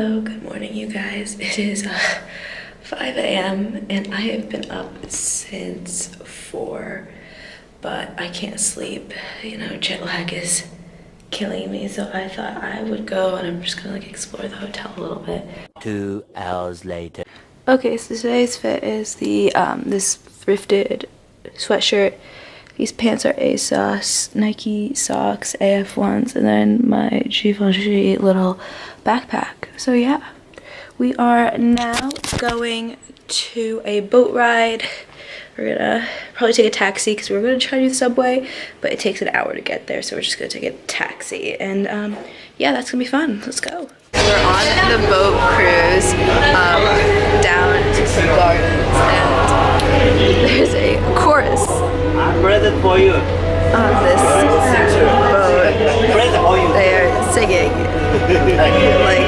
Hello, good morning you guys. It is 5 a.m. and I have been up since 4, but I can't sleep. You know, jet lag is killing me, so I thought I would go and I'm just gonna like explore the hotel a little bit. 2 hours later. Okay, so today's fit is the this thrifted sweatshirt. These pants are ASOS, Nike socks, AF ones, and then my Givenchy little backpack. So yeah, we are now going to a boat ride. We're gonna probably take a taxi because we're gonna try to do the subway, but it takes an hour to get there, so we're just gonna take a taxi. And yeah, that's gonna be fun. Let's go. We're on the boat cruise down to some gardens, and there's a chorus Present for you. on this boat. Present for you. They are singing like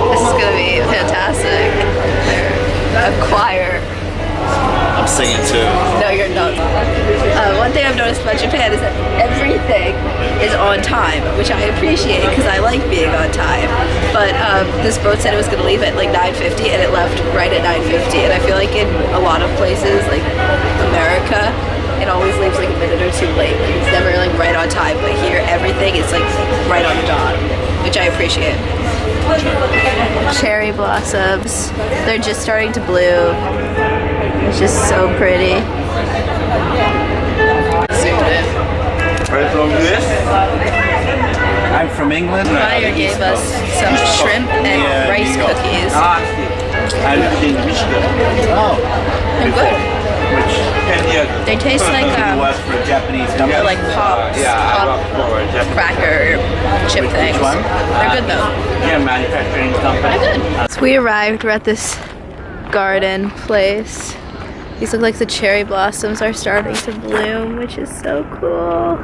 this is gonna be fantastic. They're a choir. I'm singing too. No, you're not. One thing I've noticed about Japan is that everything is on time, which I appreciate because I like being on time. But this boat said it was going to leave at like 9:50 and it left right at 9:50. And I feel like in a lot of places, like America, it always leaves like a minute or two late. Like, it's never like right on time. But here, everything is like right on the dot, which I appreciate. Cherry blossoms. They're just starting to bloom. It's just so pretty. Zoomed in. Right from this? I'm from England. Meyer gave us some shrimp and rice cookies. I lived in Michigan. Oh. They're good. Which 10 years. They taste like was for a Japanese company. like pops, pop cracker chip things. Which one? They're good though. Yeah, manufacturing company. They're good. So we arrived. We're at this garden place. These look like the cherry blossoms are starting to bloom, which is so cool.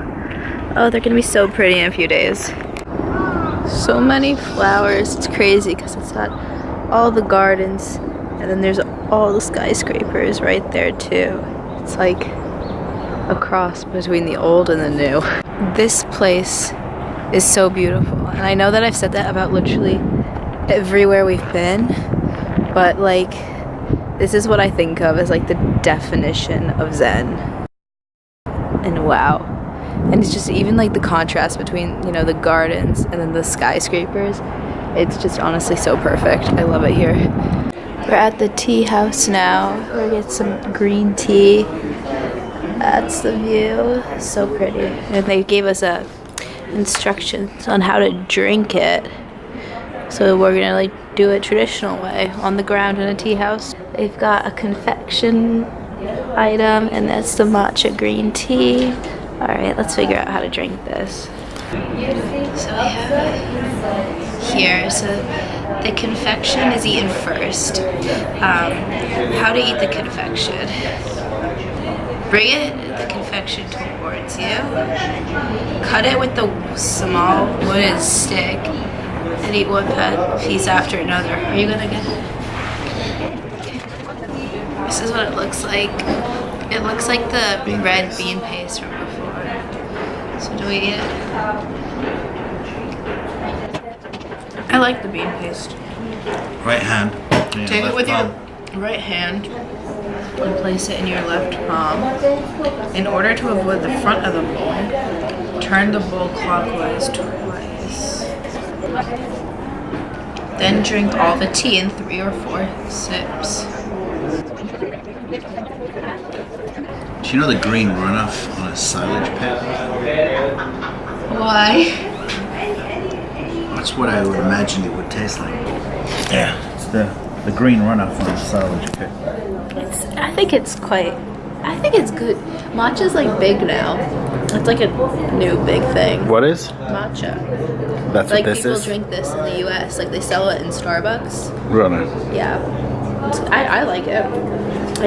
Oh, they're gonna be so pretty in a few days. So many flowers. It's crazy because it's got all the gardens and then there's all the skyscrapers right there too. It's like a cross between the old and the new. This place is so beautiful. And I know that I've said that about literally everywhere we've been, but like this is what I think of as like the definition of Zen. And wow. And it's just even like the contrast between, you know, the gardens and then the skyscrapers. It's just honestly so perfect. I love it here. We're at the tea house now. We're gonna get some green tea. That's the view. So pretty. And they gave us instructions on how to drink it. So we're gonna like do it traditional way on the ground in a tea house. They've got a confection item and that's the matcha green tea. All right, let's figure out how to drink this. So we have it here. So the confection is eaten first. How to eat the confection. Bring the confection towards you. Cut it with the small wooden stick and eat one piece after another. Are you gonna get it? Okay. This is what it looks like. It looks like the red bean paste from before. So do we eat it? I like the bean paste. Right hand. Take it with your right hand and place it in your left palm. In order to avoid the front of the bowl, turn the bowl clockwise twice. Then drink all the tea in 3 or 4 sips. Do you know the green runoff on a silage pit? Why? That's what I would imagine it would taste like. Yeah, it's the green runoff on a silage pit. I think it's good. Matcha's like big now. It's like a new big thing. What is? Matcha. That's Like what this people is? drink this in the US. Like they sell it in Starbucks. Runner. Yeah. I like it.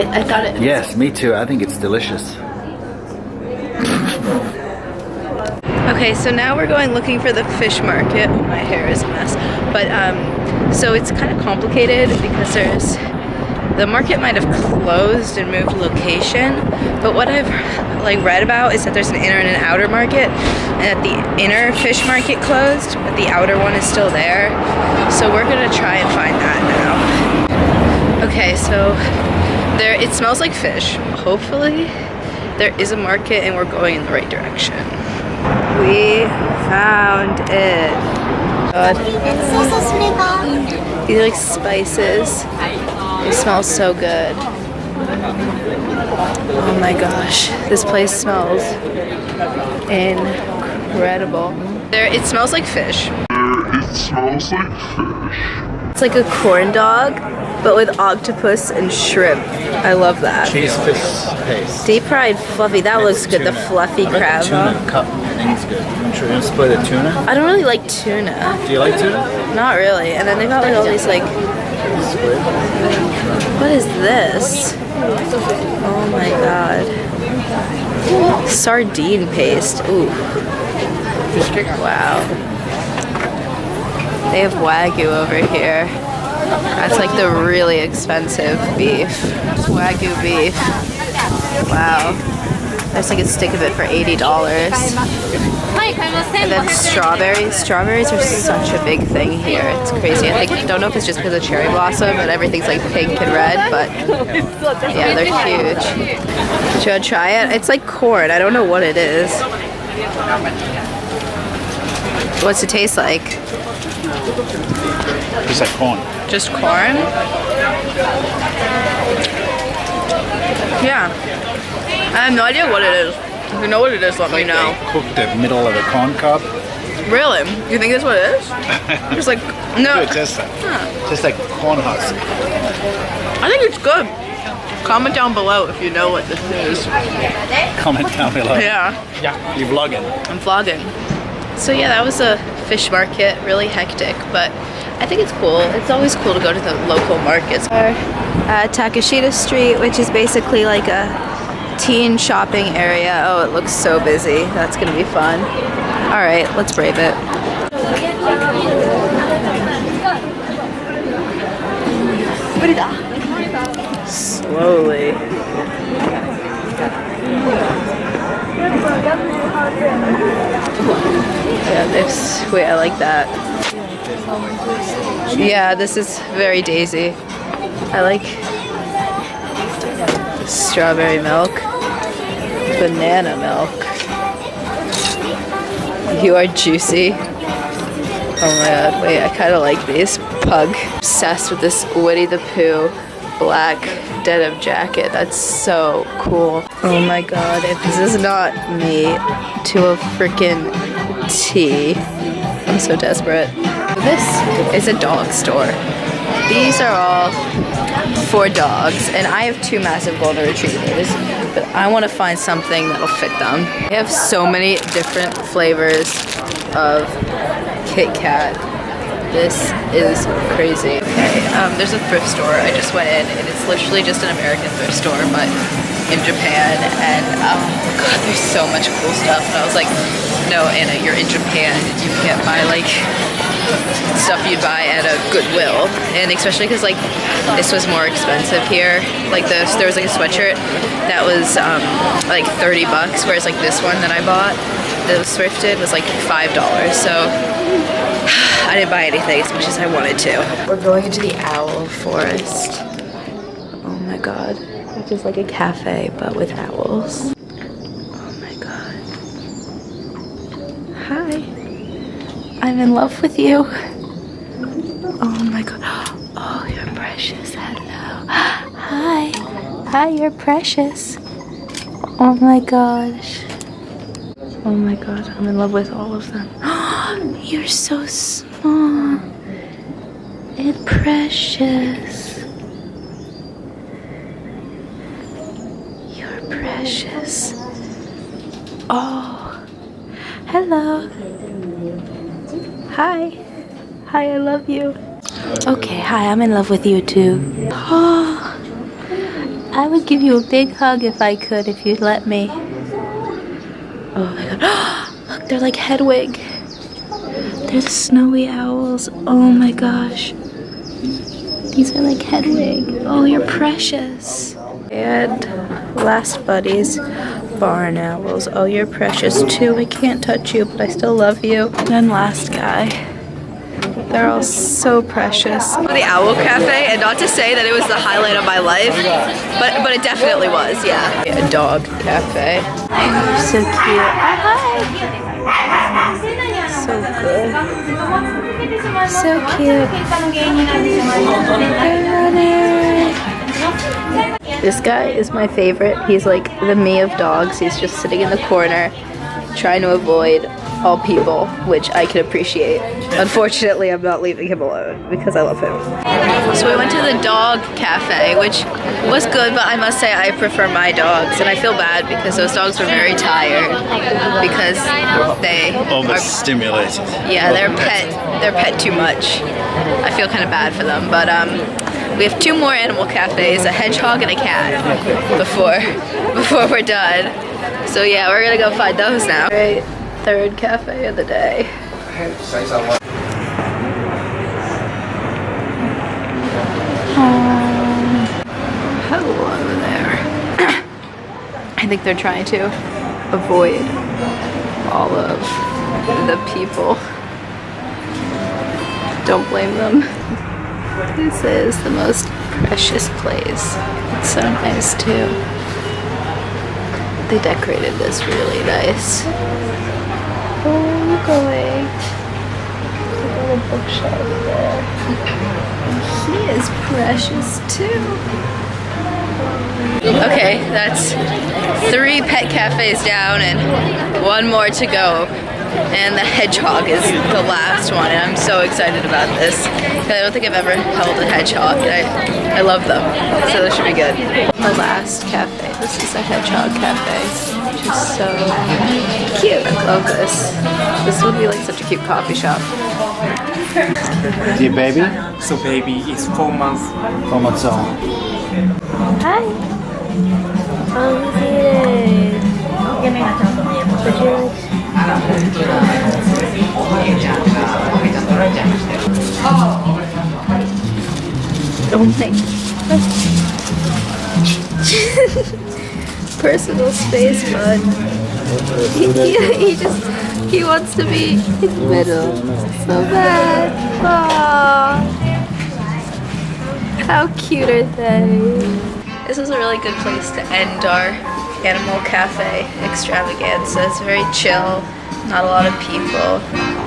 I thought it. Yes, me too. I think it's delicious. Okay, so now we're going looking for the fish market. Oh, my hair is a mess. But so it's kind of complicated because the market might have closed and moved location. But what I've like read about is that there's an inner and an outer market, and that the inner fish market closed, but the outer one is still there. So we're gonna try and find that now. Okay, so it smells like fish. Hopefully there is a market and we're going in the right direction. We found it. God. These are like spices. They smell so good. Oh my gosh, this place smells incredible. It smells like fish. It smells like fish. It's like a corn dog, but with octopus and shrimp. I love that. Cheese fish paste. Deep fried fluffy. That looks good. The fluffy crab. Tuna cup thing's good. I'm sure you split a tuna. I don't really like tuna. Do you like tuna? Not really. And then they got like all these like. Squid. What is this? Oh my god. Sardine paste. Ooh. Wow. They have Wagyu over here. That's like the really expensive beef. Wagyu beef. Wow. There's like a stick of it for $80. And then strawberries. Strawberries are such a big thing here. It's crazy. I don't know if it's just because of cherry blossom and everything's like pink and red, but yeah, they're huge. Should I try it? It's like corn. I don't know what it is. What's it taste like? It's like corn. Just corn? Yeah. I have no idea what it is. If you know what it is, let me know. Cook the middle of the corn cob. Really? You think that's what it is? Just like, no. Good, just like corn husk. I think it's good. Comment down below if you know what this is. Comment down below. Yeah. You're vlogging. I'm vlogging. So yeah, that was a fish market. Really hectic, but I think it's cool. It's always cool to go to the local markets. We're at Takeshita Street, which is basically like a teen shopping area. Oh, it looks so busy. That's gonna be fun. All right, let's brave it. Slowly. Yeah, this, wait, I like that. Yeah, this is very Daisy. I like strawberry milk, banana milk. You are juicy. Oh my god, wait, I kind of like these. Pug. Obsessed with this Woody the Pooh black denim jacket. That's so cool. Oh my god, if this is not me to a freaking T. I'm so desperate. This is a dog store. These are all for dogs, and I have 2 massive golden retrievers, but I want to find something that'll fit them. They have so many different flavors of Kit Kat. This is crazy. Okay, there's a thrift store. I just went in, and it's literally just an American thrift store, but in Japan, and oh god, there's so much cool stuff. And I was like, no, Anna, you're in Japan. You can't buy like stuff you'd buy at a Goodwill, and especially because like this was more expensive here. Like there was like a sweatshirt that was like $30, whereas like this one that I bought that was thrifted was like $5. So I didn't buy anything as much as I wanted to. We're going into the owl forest. Oh my god. Which is like a cafe, but with owls. Oh my god. Hi. I'm in love with you. Oh my god. Oh, you're precious. Hello. Hi. Hi, you're precious. Oh my gosh. Oh my god, I'm in love with all of them. You're so small and precious. You're precious. Oh, hello. Hi. Hi, I love you. Okay, hi, I'm in love with you too. Oh, I would give you a big hug if I could, if you'd let me. Oh my god. Look, they're like Hedwig. They're the snowy owls. Oh my gosh. These are like Hedwig. Oh, you're precious. And Last buddies. Barn owls. Oh, you're precious too. I can't touch you, but I still love you. And last guy. They're all so precious. The Owl Cafe, and not to say that it was the highlight of my life, but it definitely was, yeah. A dog cafe. So cute. Hi. So good. So cute. This guy is my favorite. He's like the me of dogs. He's just sitting in the corner, trying to avoid all people, which I can appreciate. Unfortunately, I'm not leaving him alone because I love him. So we went to the dog cafe, which was good, but I must say I prefer my dogs, and I feel bad because those dogs were very tired because they overstimulated. Yeah, they're pet too much. I feel kind of bad for them, but we have 2 more animal cafes, a hedgehog and a cat, before we're done. So yeah, we're gonna go find those now. Right, 3rd cafe of the day. Hello there. I think they're trying to avoid all of the people. Don't blame them. This is the most precious place. It's so nice too. They decorated this really nice. Where are you going? There's a little bookshelf there. And he is precious too. Okay, that's 3 pet cafes down and 1 more to go. And the hedgehog is the last one, and I'm so excited about this. I don't think I've ever held a hedgehog, and I love them, so this should be good. The last cafe. This is a hedgehog cafe, which is so cute. I love this. This would be like such a cute coffee shop. Dear baby? So baby is 4 months. 4 months old. Hi. Oh, here. Would you like? Oh my God. Personal space, bud. He wants to be in the middle. So bad. Aww. How cute are they? This is a really good place to end our animal cafe extravaganza. It's very chill, not a lot of people,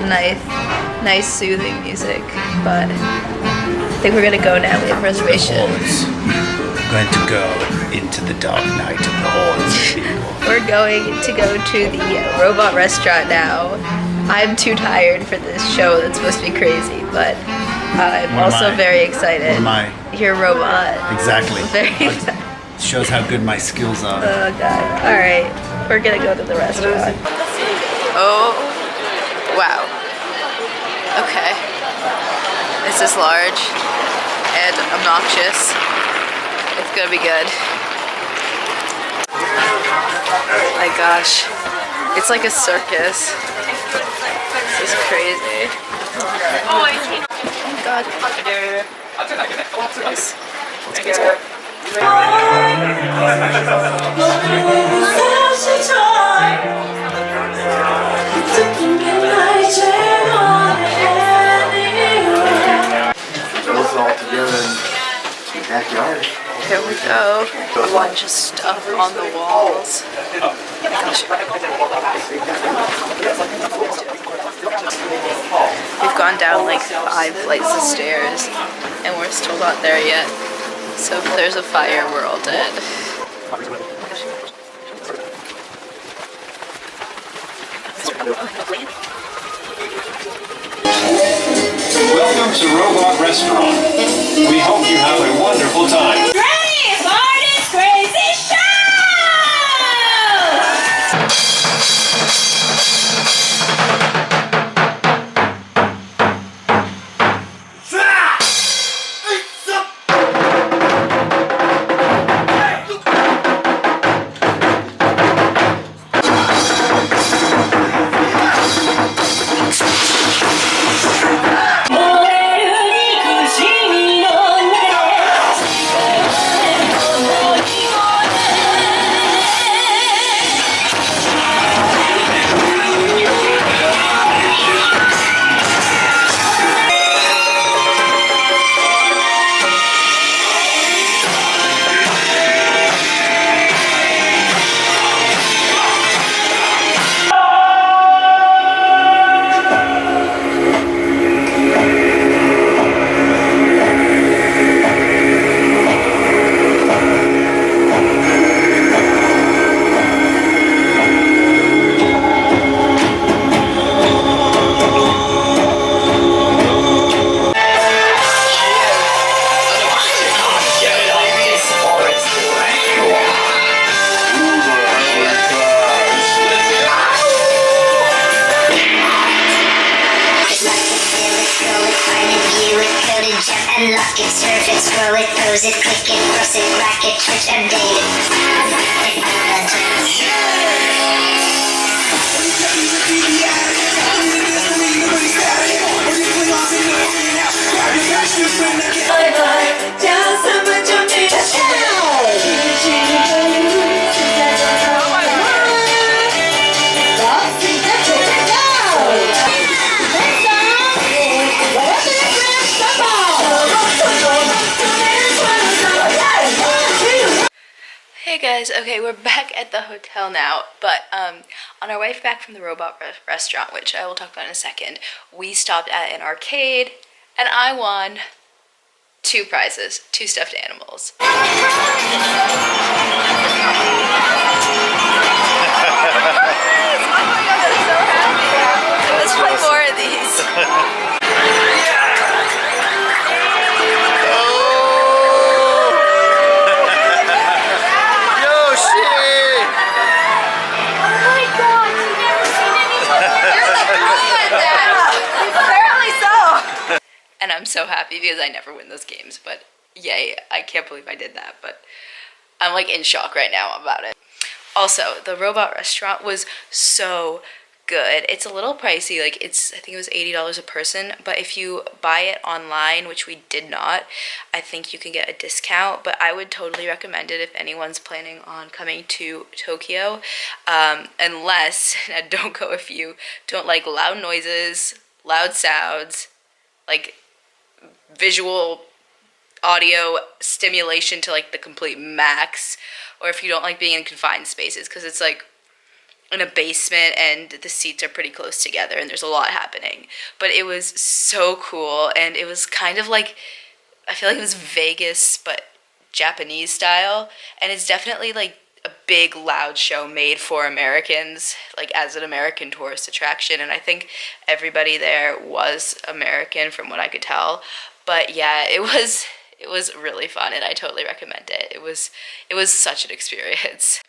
nice soothing music, but I think we're gonna go now. We have reservations. We're going to go into the dark night of the hordes of people. We're going to go to the robot restaurant now. I'm too tired for this show that's supposed to be crazy, but I'm also very excited. Your robot. Exactly. Very excited. Shows how good my skills are. Oh God. Alright, we're gonna go to the restaurant. Oh, wow. Okay. This is large and obnoxious. It's gonna be good. My gosh. It's like a circus. This is crazy. Oh God. Excuse me. Here we go. A bunch of stuff on the walls. We've gone down like 5 flights of stairs and we're still not there yet. So if there's a fire, we're all dead. Welcome to Robot Restaurant. We hope you have a wonderful time. Ready for this crazy show! Unlock it, surf it, scroll it, pose it, click it, cross it, crack it, twitch, update Hey guys, okay, we're back at the hotel now, but on our way back from the robot restaurant, which I will talk about in a second, we stopped at an arcade, and I won 2 prizes, 2 stuffed animals. Oh my god, I'm so happy. Let's play more of these. And I'm so happy because I never win those games, but yay, I can't believe I did that, but I'm like in shock right now about it. Also, the robot restaurant was so good. It's a little pricey, like I think it was $80 a person, but if you buy it online, which we did not, I think you can get a discount, but I would totally recommend it if anyone's planning on coming to Tokyo, unless, and don't go if you don't like loud noises, loud sounds, like visual audio stimulation to like the complete max, or if you don't like being in confined spaces, because it's like in a basement and the seats are pretty close together and there's a lot happening. But it was so cool, and it was kind of like, I feel like it was Vegas but Japanese style, and it's definitely like a big loud show made for Americans, like as an American tourist attraction, and I think everybody there was American from what I could tell. But yeah, it was really fun, and I totally recommend it. It was such an experience.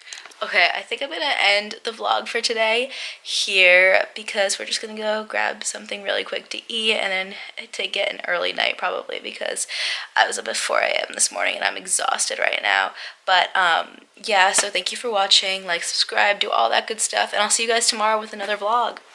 Okay, I think I'm gonna end the vlog for today here because we're just gonna go grab something really quick to eat and then to get an early night probably, because I was up at 4 a.m. this morning and I'm exhausted right now. But yeah, so thank you for watching, like, subscribe, do all that good stuff, and I'll see you guys tomorrow with another vlog.